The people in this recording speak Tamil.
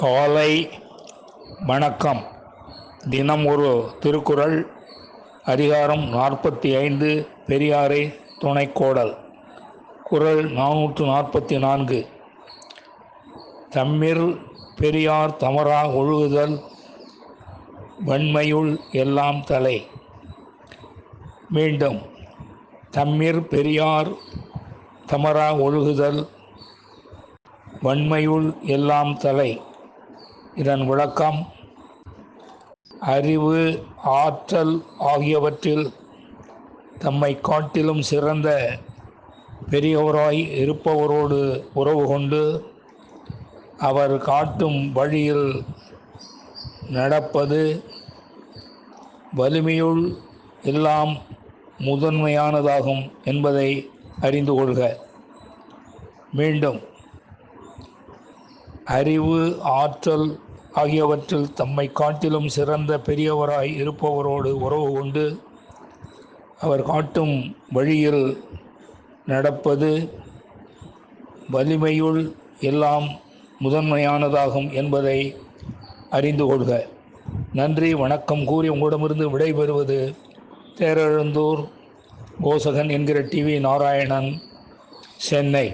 காலை வணக்கம். தினம் ஒரு திருக்குறள். அதிகாரம் 45. பெரியாரை துணைக்கோடல். குறள் 444. தம்மிற் பெரியார் தமரா ஒழுகுதல் வன்மையுள் எல்லாம் தலை. மீண்டும். தம்மிற் பெரியார் தமரா ஒழுகுதல் வன்மையுள் எல்லாம் தலை. இதன் விளக்கம்: அறிவு, ஆற்றல் ஆகியவற்றில் தம்மை காட்டிலும் சிறந்த பெரியவராய் இருப்பவரோடு உறவு கொண்டு அவர் காட்டும் வழியில் நடப்பது வலிமையுள் எல்லாம் முதன்மையானதாகும் என்பதை அறிந்து கொள்க. மீண்டும். அறிவு, ஆற்றல் ஆகியவற்றில் தம்மை காட்டிலும் சிறந்த பெரியவராய் இருப்பவரோடு உறவு கொண்டு அவர் காட்டும் வழியில் நடப்பது வலிமையுள் எல்லாம் முதன்மையானதாகும் என்பதை அறிந்து கொள்க. நன்றி, வணக்கம் கூறி உங்களிடமிருந்து விடைபெறுவது தேரெழுந்தூர் கோசகன் என்கிற டிவி நாராயணன், சென்னை.